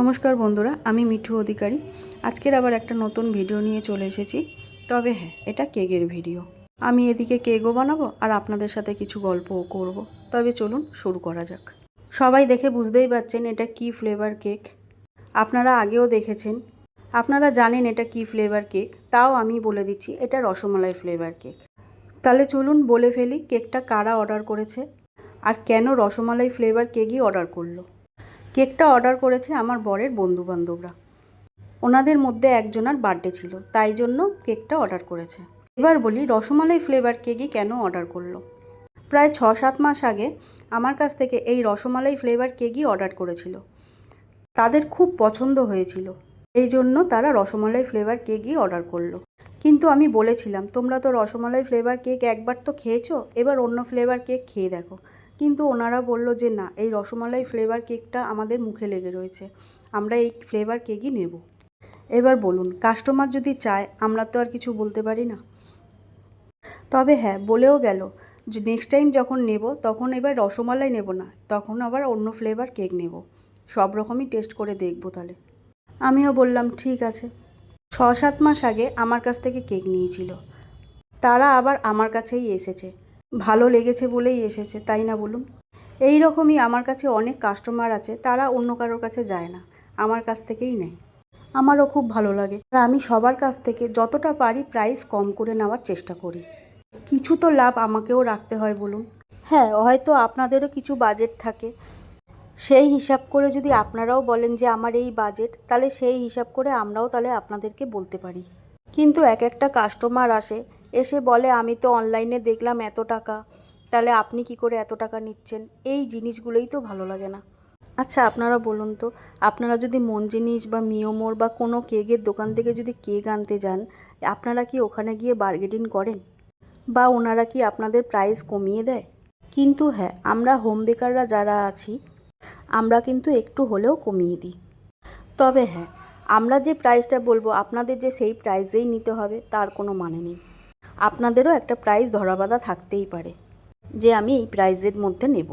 নমস্কার বন্ধুরা, আমি মিঠু অধিকারী। আজকের আবার একটা নতুন ভিডিও নিয়ে চলে এসেছি। তবে হ্যাঁ, এটা কেকের ভিডিও। আমি এদিকে কেকও বানাবো আর আপনাদের সাথে কিছু গল্পও করব। তবে চলুন শুরু করা যাক। সবাই দেখে বুঝতেই পারছেন এটা কি ফ্লেভার কেক। আপনারা আগেও দেখেছেন, আপনারা জানেন এটা কি ফ্লেভার কেক। তাও আমি বলে দিচ্ছি, এটা রসমালাই ফ্লেভার কেক। তাহলে চলুন বলে ফেলি কেকটা কারা অর্ডার করেছে আর কেন রসমালাই ফ্লেভার কেকই অর্ডার করলো। কেকটা অর্ডার করেছে আমার বরের বন্ধুবান্ধবরা। ওনাদের মধ্যে একজনের বার্থডে ছিল, তাই জন্য কেকটা অর্ডার করেছে। এবার বলি রসমালাই ফ্লেভার কেকই কেন অর্ডার করলো। প্রায় 6-7 মাস আগে আমার কাছ থেকে এই রসমালাই ফ্লেভার কেকই অর্ডার করেছিল। তাদের খুব পছন্দ হয়েছিল, এই জন্য তারা রসমালাই ফ্লেভার কেকই অর্ডার করলো। কিন্তু আমি বলেছিলাম, তোমরা তো রসমালাই ফ্লেভার কেক একবার তো খেয়েছো, এবার অন্য ফ্লেভার কেক খেয়ে দেখো। কিন্তু ওনারা বলল যে না, এই রসমালাই ফ্লেভার কেকটা আমাদের মুখে লেগে রয়েছে, আমরা এই ফ্লেভার কেকই নেব। এবার বলুন, কাস্টমার যদি চায়, আমরা তো আর কিছু বলতে পারি না। তবে হ্যাঁ, বলেও গেল যে নেক্সট টাইম যখন নেব তখন এবার রসমালাই নেব না, তখন আবার অন্য ফ্লেভার কেক নেব, সব রকমই টেস্ট করে দেখব। তাহলে আমিও বললাম ঠিক আছে। 6-7 মাস আগে আমার কাছ থেকে কেক নিয়েছিল, তারা আবার আমার কাছেই এসেছে, ভালো লেগেছে বলেই এসেছে, তাই না বলুন? এই রকমই আমার কাছে অনেক কাস্টমার আছে, তারা অন্য কারোর কাছে যায় না, আমার কাছ থেকেই নেয়। আমারও খুব ভালো লাগে, আর আমি সবার কাছ থেকে যতটা পারি প্রাইস কম করে নেওয়ার চেষ্টা করি। কিছু তো লাভ আমাকেও রাখতে হয় বলুন। হ্যাঁ, হয়তো আপনাদেরও কিছু বাজেট থাকে, সেই হিসাব করে যদি আপনারাও বলেন যে আমার এই বাজেট, তাহলে সেই হিসাব করে আমরাও তাহলে আপনাদেরকে বলতে পারি। কিন্তু এক একটা কাস্টমার আসে, এসে বলে আমি তো অনলাইনে দেখলাম এত টাকা, তাহলে আপনি কি করে এত টাকা নিচ্ছেন? এই জিনিসগুলোই তো ভালো লাগে না। আচ্ছা আপনারা বলুন তো, আপনারা যদি মন জিনিস বা মিওমোর বা কোনো কেকের দোকান থেকে যদি কেক আনতে যান, আপনারা কি ওখানে গিয়ে বার্গেনিং করেন? বা ওনারা কি আপনাদের প্রাইস কমিয়ে দেয়? কিন্তু হ্যাঁ, আমরা হোম বেকাররা যারা আছি, আমরা কিন্তু একটু হলেও কমিয়ে দিই। তবে হ্যাঁ, আমরা যে প্রাইসটা বলবো আপনাদের যে সেই প্রাইসেই নিতে হবে তার কোনো মানে নেই। আপনাদেরও একটা প্রাইস ধরাবাঁধা থাকতেই পারে যে আমি এই প্রাইসের মধ্যে নেব,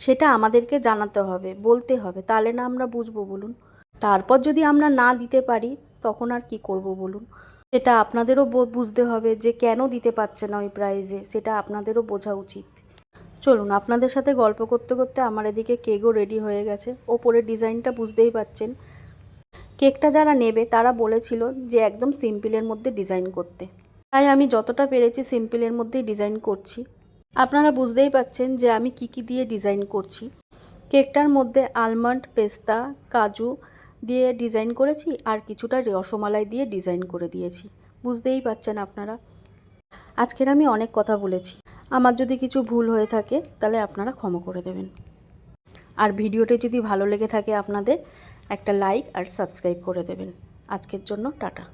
সেটা আমাদেরকে জানাতে হবে, বলতে হবে, তাহলে না আমরা বুঝবো বলুন। তারপর যদি আমরা না দিতে পারি, তখন আর কি করব বলুন? সেটা আপনাদেরও বুঝতে হবে যে কেন দিতে পারছে না ওই প্রাইসে, সেটা আপনাদেরও বোঝা উচিত। চলুন, আপনাদের সাথে গল্প করতে করতে আমার এদিকে কেকও রেডি হয়ে গেছে। ওপরের ডিজাইনটা বুঝতেই পাচ্ছেন। কেকটা যারা নেবে তারা বলেছিল যে একদম সিম্পলের মধ্যে ডিজাইন করতে, তাই আমি যতটা পেরেছি সিম্পলের মধ্যেই ডিজাইন করছি। আপনারা বুঝতেই পাচ্ছেন যে আমি কি কি দিয়ে ডিজাইন করছি। কেকটার মধ্যে আলমন্ড, পেস্তা, কাজু দিয়ে ডিজাইন করেছি, আর কিছুটা রসমালাই দিয়ে ডিজাইন করে দিয়েছি। বুঝতেই পাচ্ছেন আপনারা। আজকের আমি অনেক কথা বলেছি, আমার যদি কিছু ভুল হয়ে থাকে তাহলে আপনারা ক্ষমা করে দেবেন। আর ভিডিওটি যদি ভালো লেগে থাকে আপনাদের, একটা লাইক আর সাবস্ক্রাইব করে দেবেন। আজকের জন্য টাটা।